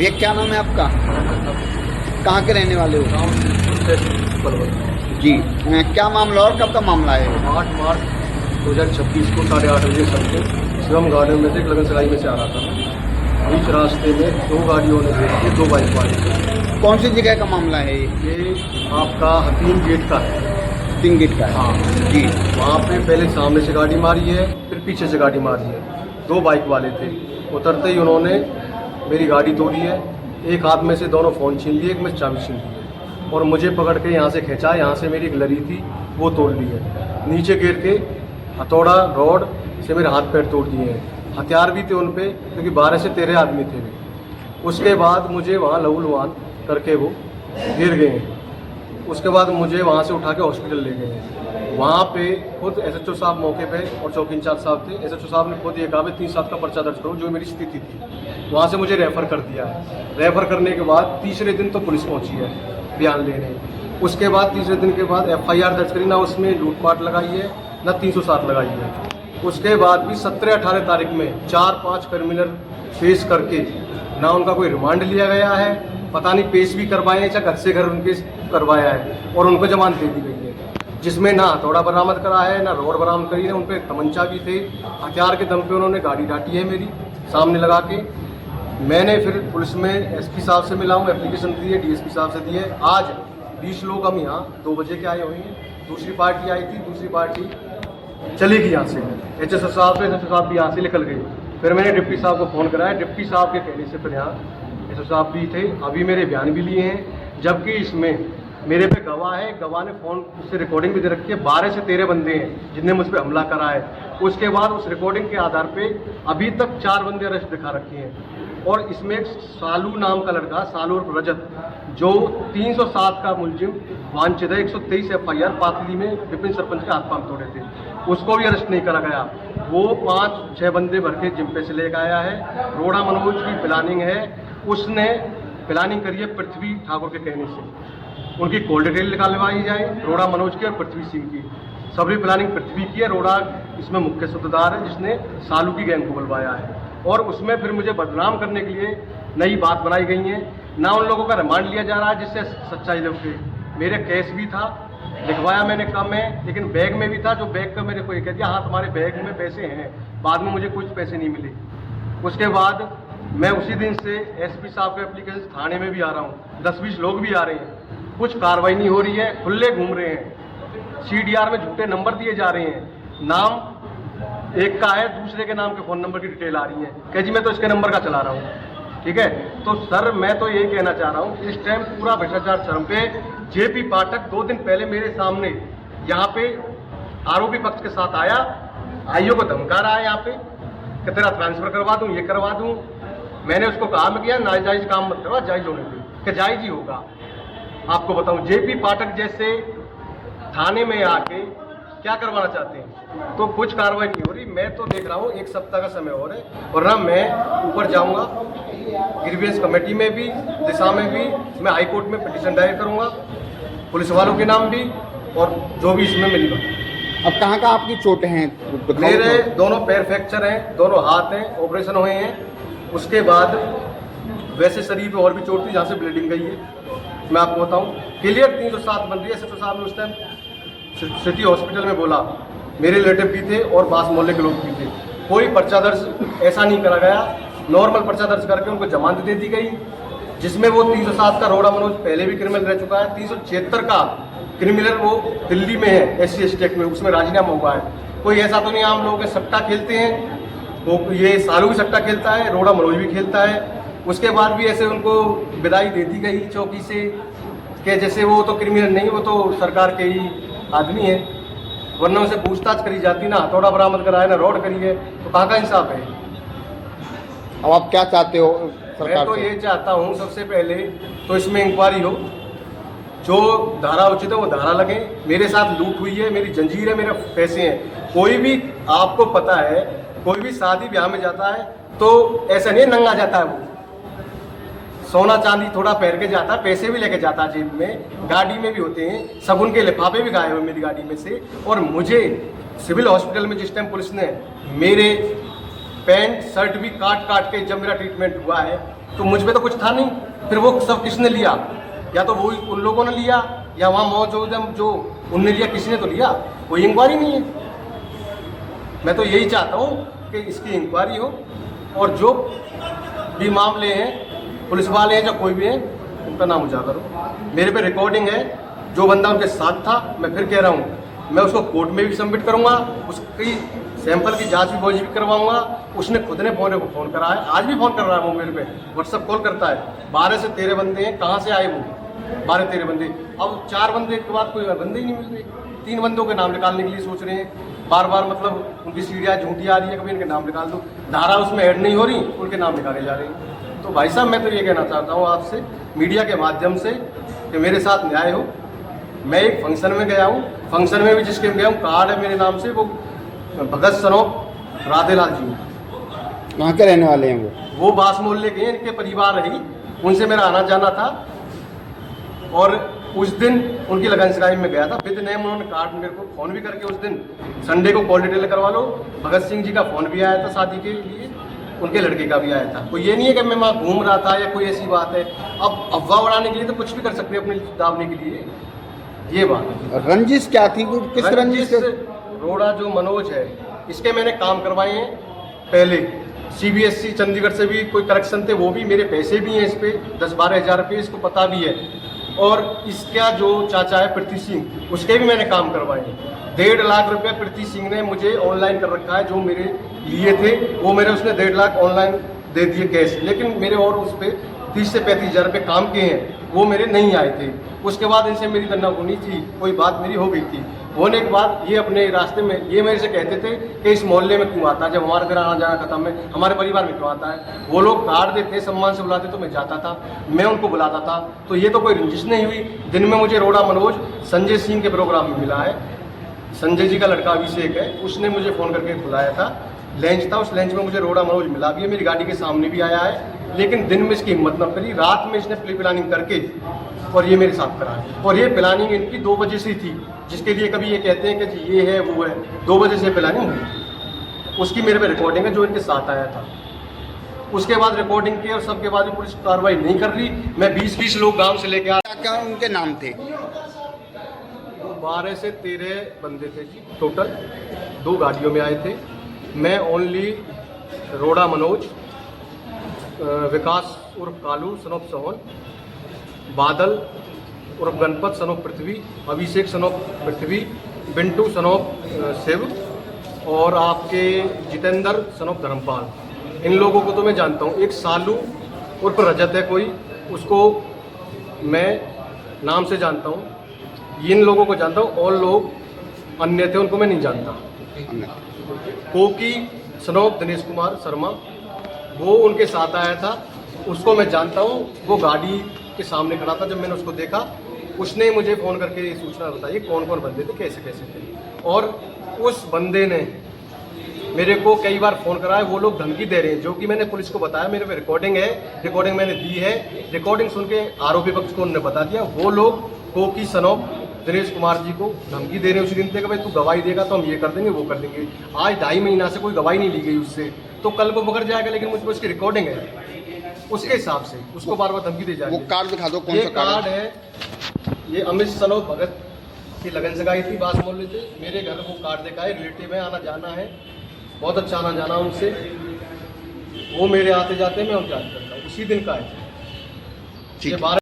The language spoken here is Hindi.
भैया क्या नाम है आपका? कहाँ के रहने वाले हो? जी क्या मामला और कब का मामला है? 8 मार्च 2026 को 8:30 बजे सर को शिवम गार्डन में से लगन सराई में से आ रहा था। बीच रास्ते में 2 गाड़ियों ने देख के 2 बाइक वाले थे। कौन सी जगह का मामला है ये? ये आपका हकीम गेट का है। तीन गेट का है। हाँ जी। वहाँ पे पहले सामने से गाड़ी मारी है, फिर पीछे से गाड़ी मारी है। 2 बाइक वाले थे। उतरते ही उन्होंने मेरी गाड़ी तोड़ी है। एक हाथ में से दोनों फ़ोन छीन लिए, एक में चाबी छीन ली है और मुझे पकड़ के यहाँ से खींचा। यहाँ से मेरी एक लरी थी वो तोड़ ली है। नीचे गिर के हथौड़ा रॉड से मेरे हाथ पैर तोड़ दिए हैं। हथियार भी थे उन पे, क्योंकि 12 से 13 आदमी थे वे। उसके बाद मुझे वहाँ लहूलुहान करके वो गिर गए हैं। उसके बाद मुझे वहाँ से उठा के हॉस्पिटल ले गए हैं। वहाँ पे खुद एसएचओ साहब मौके पे और चौकी इंचार्ज साहब थे। एसएचओ साहब ने खुद ये कहा 3-7 का पर्चा दर्ज करो, जो मेरी स्थिति थी। वहाँ से मुझे रेफ़र कर दिया है। रेफ़र करने के बाद तीसरे दिन तो पुलिस पहुँची है बयान लेने। उसके बाद तीसरे दिन के बाद FIR दर्ज करी, ना उसमें लूटपाट लगाई है ना 307 लगाई है। उसके बाद भी 17-18 तारीख में 4-5 क्रिमिनल पेश करके ना उनका कोई रिमांड लिया गया है, पता नहीं पेश भी करवाए हैं, चाहे घर से घर उनके करवाया है, और उनको जमानत दे दी गई है, जिसमें ना हथौड़ा बरामद करा है ना रॉड बरामद करी है। उन पर तमंचा भी थे। हथियार के दम पे उन्होंने गाड़ी डांटी है मेरी सामने लगा के। मैंने फिर पुलिस में SP साहब से मिला हूँ, एप्लीकेशन दी है, DSP साहब से दी है। आज 20 लोग हम यहाँ 2 बजे के आए हुए हैं। दूसरी पार्टी आई थी, दूसरी पार्टी चली गई यहाँ से। HSO साहब भी यहाँ से निकल गए। फिर मैंने डिप्टी साहब को फ़ोन कराया। डिप्टी साहब के कहने से फिर यहाँ HSO साहब भी थे, अभी मेरे बयान भी लिए हैं। जबकि इसमें मेरे पे गवाह है, गवाह ने फ़ोन से रिकॉर्डिंग भी दे रखी है। 12 से 13 बंदे हैं जिनने मुझ पर हमला करा है। उसके बाद उस रिकॉर्डिंग के आधार पे अभी तक 4 बंदे अरेस्ट दिखा रखे हैं। और इसमें एक सालू नाम का लड़का, सालू और रजत, जो 307 का मुलजिम वांछित है। 123 FIR पातली में विपिन सरपंच के हाथ पांव तोड़े थे, उसको भी अरेस्ट नहीं करा गया। वो 5-6 बंदे भर के जिम्पे से लेकर आया है। रोड़ा मनोज की प्लानिंग है, उसने प्लानिंग करी है पृथ्वी ठाकुर के कहने से। उनकी कॉल डिटेल निकालवाई जाए, रोड़ा मनोज की और पृथ्वी सिंह की। सभी प्लानिंग पृथ्वी की है। रोड़ा इसमें मुख्य सूत्रधार है, जिसने सालू की गैंग को बुलवाया है। और उसमें फिर मुझे बदनाम करने के लिए नई बात बनाई गई है। ना उन लोगों का रिमांड लिया जा रहा है जिससे सच्चाई लगे। मेरे केस भी था, लिखवाया मैंने कम है, लेकिन बैग में भी था। जो बैग का मेरे को ये कह दिया, हाँ तुम्हारे बैग में पैसे हैं। बाद में मुझे कुछ पैसे नहीं मिले। उसके बाद मैं उसी दिन से SP साहब के एप्लीकेशन थाने में भी आ रहा हूँ। 10-20 लोग भी आ रहे हैं, कुछ कार्रवाई नहीं हो रही है, खुले घूम रहे हैं। CDR में झूठे नंबर दिए जा रहे हैं। नाम एक का है, दूसरे के नाम के फ़ोन नंबर की डिटेल आ रही है। कह जी मैं तो इसके नंबर का चला रहा हूँ। ठीक है, तो सर मैं तो यही कहना चाह रहा हूँ, इस टाइम पूरा भ्रष्टाचार चरम पे। JP पाठक 2 दिन पहले मेरे सामने यहाँ पे आरोपी पक्ष के साथ आया, आईओ को धमका रहा है यहाँ पे कि तेरा ट्रांसफ़र करवा दूँ, ये करवा दूँ। मैंने उसको कहा मैं किया नाजायज़ काम मत करवा, जायज़ होने दे, कि जायज़ ही होगा। आपको बताऊँ JP पाठक जैसे थाने में आके क्या करवाना चाहते हैं, तो कुछ कार्रवाई नहीं हो रही। मैं तो देख रहा हूँ 1 सप्ताह का समय और है, वरना मैं ऊपर जाऊँगा। ग्रीवियंस कमेटी में भी, दिशा में भी मैं हाई कोर्ट में पिटीशन दायर करूँगा, पुलिस वालों के नाम भी, और जो भी इसमें मिलेगा। अब कहाँ का आपकी चोटें हैं? मेरे दोनों पैर फ्रैक्चर हैं, दोनों हाथ हैं, ऑपरेशन हुए हैं। उसके बाद वैसे शरीर पे और भी चोट थी जहाँ से ब्लीडिंग गई है। मैं आपको बताऊँ क्लियर 307 बन रही है। SHO साहब ने उस टाइम सिटी हॉस्पिटल में बोला, मेरे रिलेटिव भी थे और पास मोहल्ले के लोग भी थे। कोई पर्चा दर्ज ऐसा नहीं करा गया, नॉर्मल पर्चा दर्ज करके उनको जमानत दे दी गई, जिसमें वो 307 का रोड़ा मनोज पहले भी क्रिमिनल रह चुका है। 376 का क्रिमिनल वो दिल्ली में है, SC/ST एक्ट में, उसमें राजीनामा हुआ है। कोई ऐसा तो नहीं आम लोग सट्टा खेलते हैं, वो ये सालू भी सट्टा खेलता है, रोड़ा मनोज भी खेलता है। उसके बाद भी ऐसे उनको विदाई दे दी गई चौकी से, कि जैसे वो तो क्रिमिनल नहीं, वो तो सरकार के ही आदमी है। वरना उसे पूछताछ करी जाती ना, हथौड़ा बरामद कराया ना रॉड करी है, तो कहाँ का इंसाफ है? अब आप क्या चाहते हो सरकार मैं तो से? ये चाहता हूँ सबसे पहले तो इसमें इंक्वायरी हो, जो धारा उचित है वो धारा लगे। मेरे साथ लूट हुई है, मेरी जंजीर है, मेरे पैसे हैं। कोई भी आपको पता है, कोई भी शादी ब्याह में जाता है तो ऐसा नहीं नंगा जाता है, वो सोना चांदी थोड़ा पहन के जाता है, पैसे भी लेके जाता है जेब में, गाड़ी में भी होते हैं, शगुन के लिफाफे भी गाए हुए मेरी गाड़ी में से। और मुझे सिविल हॉस्पिटल में जिस टाइम पुलिस ने मेरे पैंट शर्ट भी काट काट के जब मेरा ट्रीटमेंट हुआ है, तो मुझ पे तो कुछ था नहीं। फिर वो सब किसने लिया? या तो वो उन लोगों ने लिया या वहाँ मौजूद जो उनने लिया, किसी ने तो लिया। कोई इंक्वायरी नहीं है। मैं तो यही चाहता हूँ कि इसकी इंक्वायरी हो और जो भी मामले हैं, पुलिस वाले हैं या कोई भी है, उनका नाम उजागर हो। मेरे पे रिकॉर्डिंग है, जो बंदा उनके साथ था, मैं फिर कह रहा हूँ, मैं उसको कोर्ट में भी सबमिट करूँगा, उसकी सैंपल की जांच भी भी करवाऊंगा। उसने खुद ने फ़ोन करा है, आज भी फ़ोन कर रहा है वो मेरे पे, व्हाट्सअप कॉल करता है। 12 से 13 बंदे हैं, कहाँ से आए वो 12-13 बंदे? अब 4 बंदे के बाद कोई बंदे ही नहीं मिल रहे। 3 बंदों के नाम निकालने के लिए सोच रहे हैं, बार बार मतलब उनकी सीढ़ियाँ झूठी आ रही है, कभी इनके नाम निकाल दो, धारा उसमें ऐड नहीं हो रही, उनके नाम निकाले जा रहे हैं। तो भाई साहब, मैं तो ये कहना चाहता हूँ आपसे मीडिया के माध्यम से कि मेरे साथ न्याय हो। मैं एक फंक्शन में गया हूँ, फंक्शन में भी जिसके गया हूँ, कार्ड है मेरे नाम से, वो भगत सनोप राधेलाल जी। कहाँ के रहने वाले हैं वो बास मोहल्ले के हैं, इनके परिवार रही, उनसे मेरा आना जाना था। और उस दिन उनकी लगन सगाई में गया था, विद नेम उन्होंने कार्ड मेरे को फ़ोन भी करके, उस दिन संडे को कॉल डिटेल करवा लो, भगत सिंह जी का फ़ोन भी आया था शादी के लिए, उनके लड़के का भी आया था। तो ये नहीं है कि मैं वहाँ घूम रहा था या कोई ऐसी बात है। अब अफवाह उड़ाने के लिए तो कुछ भी कर सकते हैं, अपने दावने के लिए, ये बात है। रंजिश क्या थी, किस रंजिश? रोड़ा जो मनोज है, इसके मैंने काम करवाए हैं पहले। CBSE चंडीगढ़ से भी कोई करेक्शन थे, वो भी मेरे पैसे भी हैं इस पे 10-12 हज़ार रुपये, इसको पता भी है। और इसका जो चाचा है पृथ्वी सिंह, उसके भी मैंने काम करवाए हैं। 1.5 लाख रुपये पृथ्वी सिंह ने मुझे ऑनलाइन कर रखा है, जो मेरे लिए थे वो मेरे उसने 1.5 लाख ऑनलाइन दे दिए कैश। लेकिन मेरे और उस पर 30 से 35 हज़ार रुपये काम किए हैं, वो मेरे नहीं आए थे। उसके बाद इनसे मेरी तन्नाफुनी थी, कोई बात मेरी हो गई थी। होने के बाद ये अपने रास्ते में ये मेरे से कहते थे कि इस मोहल्ले में क्यों आता है, जब हमारा घर आना जाना खत्म है, हमारे परिवार में क्यों आता है। वो लोग कार्ड देते, सम्मान से बुलाते, तो मैं जाता था, मैं उनको बुलाता था। तो ये तो कोई रंजिश नहीं हुई। दिन में मुझे रोड़ा मनोज संजय सिंह के प्रोग्राम में मिला है, संजय जी का लड़का अभिषेक है, उसने मुझे फ़ोन करके बुलाया था, लंच था, उस लंच में मुझे रोड़ा मनोज मिला भी है, मेरी गाड़ी के सामने भी आया है। लेकिन दिन में इसकी हिम्मत न करी, रात में इसने प्री प्लानिंग करके और ये मेरे साथ करा है। और ये प्लानिंग इनकी 2 बजे से थी, जिसके लिए कभी ये कहते हैं कि जी ये है वो है, 2 बजे से प्लानिंग हुई। उसकी मेरे पे रिकॉर्डिंग है, जो इनके साथ आया था। उसके बाद रिकॉर्डिंग की और सबके बाद भी पुलिस कार्रवाई नहीं कर रही। मैं 20-20 लोग गांव से लेके आया। क्या उनके नाम थे? 12 से 13 बंदे थे जी टोटल, 2 गाड़ियों में आए थे। मैं ओनली रोड़ा मनोज, विकास उर्फ कालू सनोप सोहन, बादल उर्फ गणपत सनोप पृथ्वी, अभिषेक सनोप पृथ्वी, बिंटू सनोप शिव और आपके जितेंद्र सनोप धर्मपाल, इन लोगों को तो मैं जानता हूँ। एक सालू उर्फ रजत है कोई, उसको मैं नाम से जानता हूँ। इन लोगों को जानता हूँ, और लोग अन्य थे उनको मैं नहीं जानता। कोकी सनोप दिनेश कुमार शर्मा, वो उनके साथ आया था, उसको मैं जानता हूँ। वो गाड़ी के सामने खड़ा था, जब मैंने उसको देखा, उसने मुझे फ़ोन करके ये सूचना बताई कौन कौन बंदे थे, कैसे कैसे थे। और उस बंदे ने मेरे को कई बार फ़ोन करा है, वो लोग धमकी दे रहे हैं, जो कि मैंने पुलिस को बताया। मेरे पे रिकॉर्डिंग है, रिकॉर्डिंग मैंने दी है। रिकॉर्डिंग सुन के आरोपी पक्ष को उन्होंने बता दिया। वो लोग कोकी सनोप दिनेश कुमार जी को धमकी दे रहे हैं उसी दिन पे कि भाई तू गवाही देगा तो हम ये कर देंगे वो कर देंगे। आज 2.5 महीना से कोई गवाही नहीं ली गई उससे, तो कल को पकड़ जाएगा। लेकिन मुझ पर उसकी रिकॉर्डिंग है, उसके हिसाब से उसको बार बार धमकी दे जाएगी। वो कार्ड दिखा दो, कौन सा कार्ड है? ये अमित सनोप भगत की लगन सगाई थी, बास मोहल्ले से मेरे घर वो कार्ड देखा है, रिलेटिव है, आना जाना है, बहुत अच्छा आना जाना उनसे। वो मेरे आते जाते मैं उनके याद करता हूँ, उसी दिन का है। 12